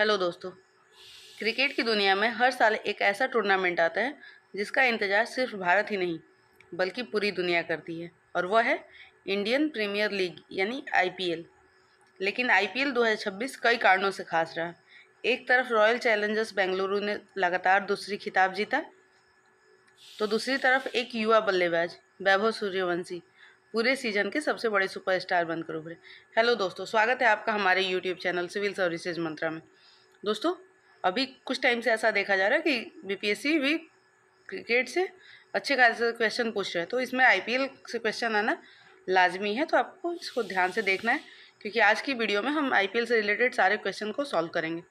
Hello दोस्तों। Cricket की दुनिया में हर साल एक ऐसा टूर्नामेंट आता है जिसका इंतज़ार सिर्फ भारत ही नहीं बल्कि पूरी दुनिया करती है, और वह है इंडियन प्रीमियर लीग यानी आईपीएल। लेकिन आईपीएल 2026 कई कारणों से खास रहा। एक तरफ रॉयल चैलेंजर्स बेंगलुरु ने लगातार दूसरी खिताब जीता, तो दूसरी तरफ एक युवा बल्लेबाज वैभव सूर्यवंशी पूरे सीजन के सबसे बड़े सुपरस्टार बनकर उभरे। हेलो दोस्तों, स्वागत है आपका हमारे यूट्यूब चैनल सिविल सर्विसेज मंत्रा में। दोस्तों, अभी कुछ टाइम से ऐसा देखा जा रहा है कि बीपीएससी भी क्रिकेट से अच्छे खासे क्वेश्चन पूछ रहे हैं, तो इसमें आईपीएल से क्वेश्चन आना लाजमी है, तो आपको इसको ध्यान से देखना है क्योंकि आज की वीडियो में हम आईपीएल से रिलेटेड सारे क्वेश्चन को सॉल्व करेंगे।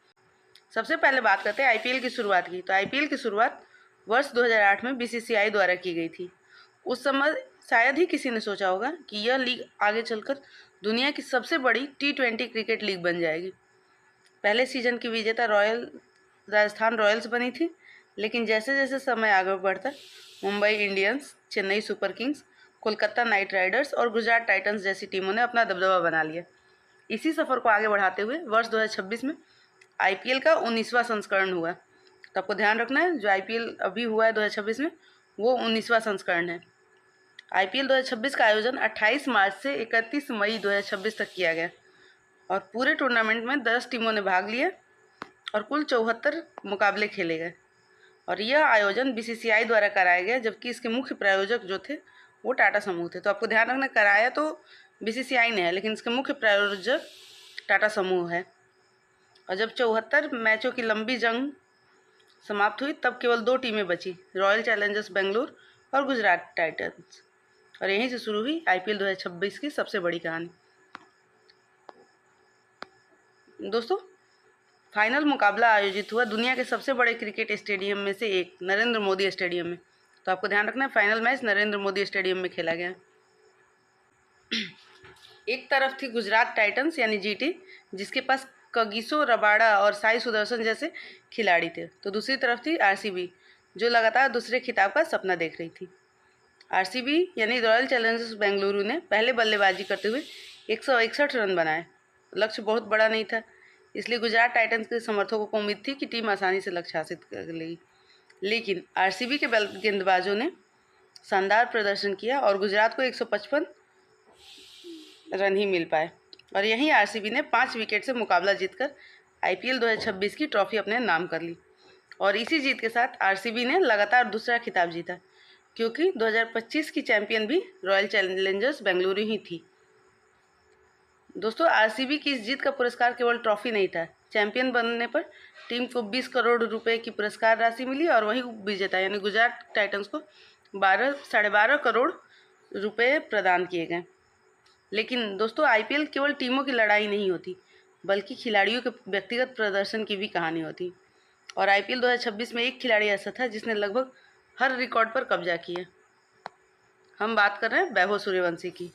सबसे पहले बात करते हैं आईपीएल की शुरुआत की। तो आईपीएल की शुरुआत वर्ष 2008 में बीसीसीआई द्वारा की गई थी। उस समय शायद ही किसी ने सोचा होगा कि यह लीग आगे चलकर दुनिया की सबसे बड़ी टी20 क्रिकेट लीग बन जाएगी। पहले सीजन की विजेता राजस्थान रॉयल्स बनी थी, लेकिन जैसे जैसे समय आगे बढ़ता Mumbai Indians, Chennai super Kings, Kolkata night Riders और गुजरात टाइटंस जैसी टीमों ने अपना दबदबा बना लिया। इसी सफ़र को आगे बढ़ाते हुए वर्ष 2026 में आईपीएल का 19वां संस्करण हुआ। तो आपको ध्यान रखना है, जो आईपीएल अभी हुआ है 2026 में, वो 19वां संस्करण है। आईपीएल 2026 का आयोजन 28 मार्च से 31 मई 2026 तक किया गया और पूरे टूर्नामेंट में 10 टीमों ने भाग लिया और कुल 74 मुकाबले खेले गए। और यह आयोजन बीसीसीआई द्वारा कराया गया, जबकि इसके मुख्य प्रायोजक जो थे वो टाटा समूह थे। तो आपको ध्यान रखना, कराया तो बीसीसीआई ने है, लेकिन इसके मुख्य प्रायोजक टाटा समूह है। और जब 74 मैचों की लंबी जंग समाप्त हुई तब केवल 2 टीमें बची, रॉयल चैलेंजर्स बेंगलुरु और गुजरात टाइटंस। और यहीं से शुरू हुई आईपीएल 2026 की सबसे बड़ी कहानी। दोस्तों, फाइनल मुकाबला आयोजित हुआ दुनिया के सबसे बड़े क्रिकेट स्टेडियम में से एक, नरेंद्र मोदी स्टेडियम में। तो आपको ध्यान रखना है, final match Narendra Modi stadium में खेला गया। एक तरफ थी गुजरात टाइटंस यानी जीटी, जिसके पास कगिसो रबाडा और साई सुदर्शन जैसे खिलाड़ी थे। तो दूसरी तरफ थी आरसीबी, जो लगातार दूसरे खिताब का सपना देख रही थी। आरसीबी यानी रॉयल चैलेंजर्स बेंगलुरु ने पहले बल्लेबाजी करते हुए 161 रन बनाए। लक्ष्य बहुत बड़ा नहीं था, इसलिए गुजरात टाइटंस के समर्थकों को उम्मीद थी कि टीम आसानी से लक्ष्य हासिल कर लेगी। लेकिन आरसीबी के गेंदबाजों ने शानदार प्रदर्शन किया और गुजरात को 155 रन ही मिल पाए, और यहीं आरसीबी ने 5 विकेट से मुकाबला जीतकर आईपीएल 2026 की ट्रॉफी अपने नाम कर ली। और इसी जीत के साथ आरसीबी ने लगातार दूसरा खिताब जीता, क्योंकि 2025 की चैंपियन भी रॉयल चैलेंजर्स बेंगलुरु ही थी। दोस्तों, आरसीबी की इस जीत का पुरस्कार केवल ट्रॉफी नहीं था। चैंपियन बनने पर टीम को 20 करोड़ रुपए की पुरस्कार राशि मिली और वही विजेता यानी गुजरात टाइटंस को 12.5 करोड़ रुपए प्रदान किए गए। लेकिन दोस्तों, आईपीएल केवल टीमों की लड़ाई नहीं होती, बल्कि खिलाड़ियों के व्यक्तिगत प्रदर्शन की भी कहानी होती। और आईपीएल 2026 में एक खिलाड़ी ऐसा था जिसने लगभग हर रिकॉर्ड पर कब्जा किया। हम बात कर रहे हैं वैभव सूर्यवंशी की।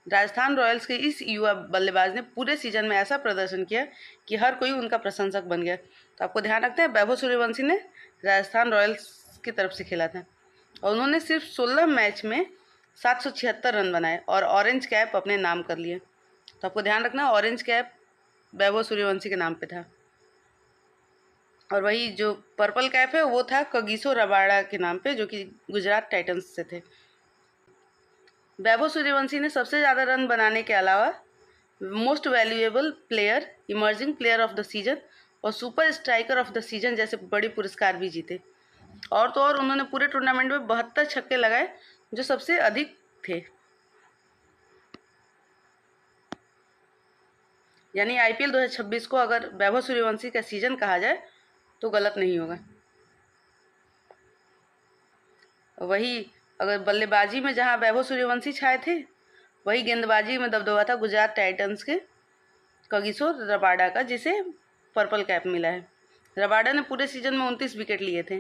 राजस्थान रॉयल्स के इस युवा बल्लेबाज ने पूरे सीजन में ऐसा प्रदर्शन किया कि हर कोई उनका प्रशंसक बन गया। तो आपको ध्यान रखते हैं, वैभव सूर्यवंशी ने राजस्थान रॉयल्स की तरफ से खेला था और उन्होंने सिर्फ 16 मैच में 776 रन बनाए और ऑरेंज कैप अपने नाम कर लिए। तो आपको ध्यान रखना, ऑरेंज कैप वैभव सूर्यवंशी के नाम पे था, और वही जो पर्पल कैप है वो था कगिसो रबाडा के नाम पे, जो कि गुजरात टाइटंस से थे। वैभव सूर्यवंशी ने सबसे ज़्यादा रन बनाने के अलावा most valuable player, emerging player of the season और super striker of the season जैसे बड़े पुरस्कार भी जीते। और तो और उन्होंने पूरे टूर्नामेंट में 72 छक्के लगाए, जो सबसे अधिक थे। यानी आईपीएल 2026 को अगर वैभव सूर्यवंशी का सीजन कहा जाए तो गलत नहीं होगा। वही अगर बल्लेबाजी में जहां वैभव सूर्यवंशी छाए थे, वही गेंदबाजी में दबदबा था गुजरात टाइटंस के कगिसो रबाडा का, जिसे पर्पल कैप मिला है। रबाडा ने पूरे सीजन में 29 विकेट लिए थे।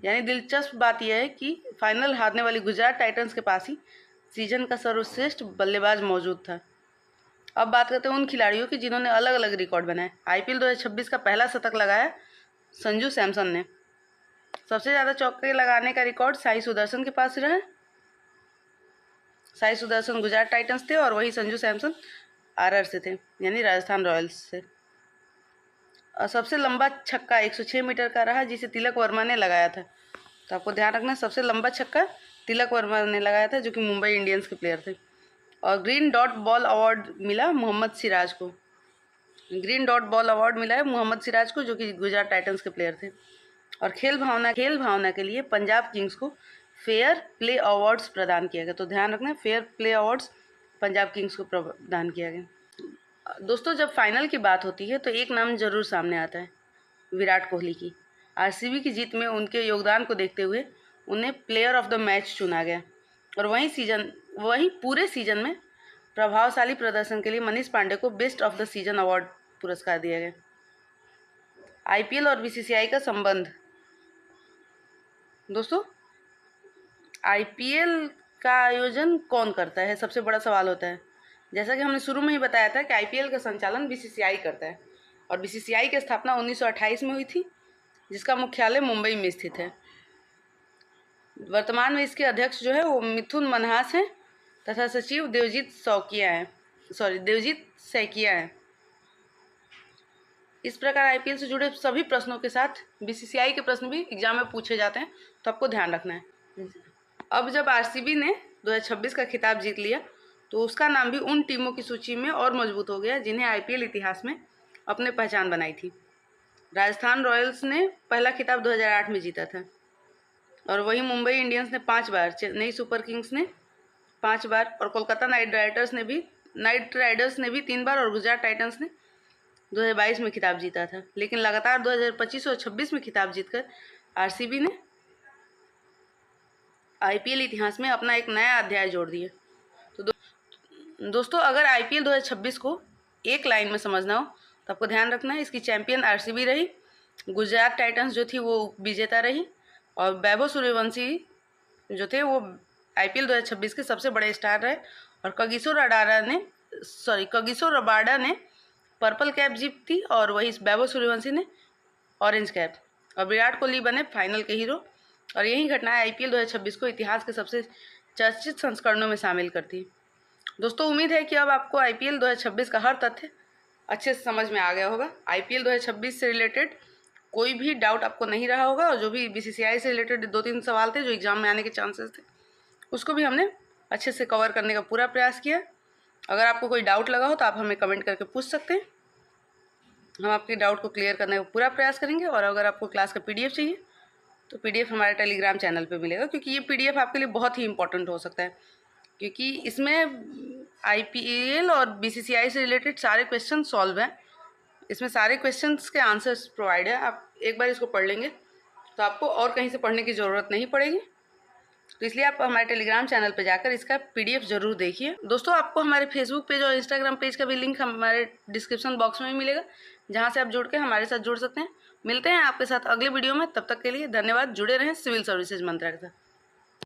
यानी दिलचस्प बात यह है कि फाइनल हारने वाली गुजरात टाइटंस के पास ही सीजन का सर्वश्रेष्ठ बल्लेबाज मौजूद था। अब बात करते हैं उन खिलाड़ियों की जिन्होंने अलग अलग रिकॉर्ड बनाए। आईपीएल 2026 का पहला शतक लगाया संजू सैमसन ने। सबसे ज़्यादा चौके लगाने का रिकॉर्ड साई सुदर्शन के पास रहा है। साई सुदर्शन गुजरात टाइटंस थे और वही संजू सैमसन आरआर से थे, यानी राजस्थान रॉयल्स से। सबसे लंबा छक्का 106 मीटर का रहा, जिसे तिलक वर्मा ने लगाया था। तो आपको ध्यान रखना, सबसे लंबा छक्का तिलक वर्मा ने लगाया था, जो कि मुंबई इंडियंस के प्लेयर थे। और ग्रीन डॉट बॉल अवार्ड मिला मोहम्मद सिराज को। ग्रीन डॉट बॉल अवार्ड मिला है मोहम्मद सिराज को, जो कि गुजरात टाइटंस के प्लेयर थे। और खेल भावना के लिए पंजाब किंग्स को फेयर प्ले अवार्ड्स प्रदान किया गया। तो ध्यान रखना, fair play awards Punjab Kings को प्रदान किया गया। दोस्तों, जब फाइनल की बात होती है तो एक नाम जरूर सामने आता है, विराट कोहली की। आरसीबी की जीत में उनके योगदान को देखते हुए उन्हें प्लेयर ऑफ द मैच चुना गया। और वहीं पूरे सीजन में प्रभावशाली प्रदर्शन के लिए मनीष पांडे को best of the season award पुरस्कार दिया गया। आईपीएल और बीसीसीआई का संबंध। दोस्तों, आईपीएल का आयोजन कौन करता है, सबसे बड़ा सवाल होता है। जैसा कि हमने शुरू में ही बताया था कि आईपीएल का संचालन बीसीसीआई करता है, और बीसीसीआई की स्थापना 1928 में हुई थी, जिसका मुख्यालय मुंबई में स्थित है। वर्तमान में इसके अध्यक्ष जो है वो मिथुन मनहास हैं, तथा सचिव देवजीत सैकिया हैं। इस प्रकार आईपीएल से जुड़े सभी प्रश्नों के साथ बीसीसीआई के प्रश्न भी एग्जाम में पूछे जाते हैं, तो आपको ध्यान रखना है। अब जब आरसीबी ने 2026 का खिताब जीत लिया, तो उसका नाम भी उन टीमों की सूची में और मजबूत हो गया जिन्हें आईपीएल इतिहास में अपने पहचान बनाई थी। राजस्थान रॉयल्स ने पहला खिताब 2008 में जीता था, और वहीं मुंबई इंडियंस ने 5 बार, चेन्नई सुपर किंग्स ने 5 बार, और कोलकाता नाइट राइडर्स ने भी 3 बार, और गुजरात टाइटंस ने 2022 में खिताब जीता था। लेकिन लगातार 2025 और 26 में खिताब जीतकर आरसीबी ने आईपीएल इतिहास में अपना एक नया अध्याय जोड़ दिया। तो दोस्तों, अगर आईपीएल 2026 को एक लाइन में समझना हो तो आपको ध्यान रखना है, इसकी चैंपियन आरसीबी रही, गुजरात टाइटंस जो थी वो विजेता रही, और वैभव सूर्यवंशी जो थे वो आईपीएल 2026 के सबसे बड़े स्टार रहे, और कगिसो रबाडा ने पर्पल कैप जीती, और वही वैभव सूर्यवंशी ने ऑरेंज कैप, और विराट कोहली बने फाइनल के हीरो। और यही घटनाएं आईपीएल 2026 को इतिहास के सबसे चर्चित संस्करणों में शामिल करती है। दोस्तों, उम्मीद है कि अब आपको आईपीएल 2026 का हर तथ्य अच्छे से समझ में आ गया होगा। आईपीएल 2026 से रिलेटेड कोई भी डाउट आपको नहीं रहा होगा, और जो भी बीसीसीआई से रिलेटेड 2-3 सवाल थे जो एग्जाम में आने के चांसेस थे, उसको भी हमने अच्छे से कवर करने का पूरा प्रयास किया। अगर आपको कोई डाउट लगा हो तो आप हमें कमेंट करके पूछ सकते हैं, हम आपके डाउट को क्लियर करने का पूरा प्रयास करेंगे। और अगर आपको क्लास का पीडीएफ चाहिए तो पीडीएफ हमारे टेलीग्राम चैनल पे मिलेगा, क्योंकि ये पीडीएफ आपके लिए बहुत ही इंपॉर्टेंट हो सकता है, क्योंकि इसमें आईपीएल और बीसीसीआई से रिलेटेड सारे क्वेश्चन सॉल्व हैं। इसमें सारे क्वेश्चंस के आंसर्स प्रोवाइड है। आप एक बार इसको पढ़ लेंगे तो आपको और कहीं से पढ़ने की ज़रूरत नहीं पड़ेगी। तो इसलिए आप हमारे टेलीग्राम चैनल पर जाकर इसका पीडीएफ ज़रूर देखिए। दोस्तों, आपको हमारे फेसबुक पेज और इंस्टाग्राम पेज का भी लिंक हमारे डिस्क्रिप्शन बॉक्स में भी मिलेगा, जहाँ से आप जुड़ के हमारे साथ जुड़ सकते हैं। मिलते हैं आपके साथ अगले वीडियो में, तब तक के लिए धन्यवाद। जुड़े रहें सिविल सर्विसेज मंत्रा के साथ।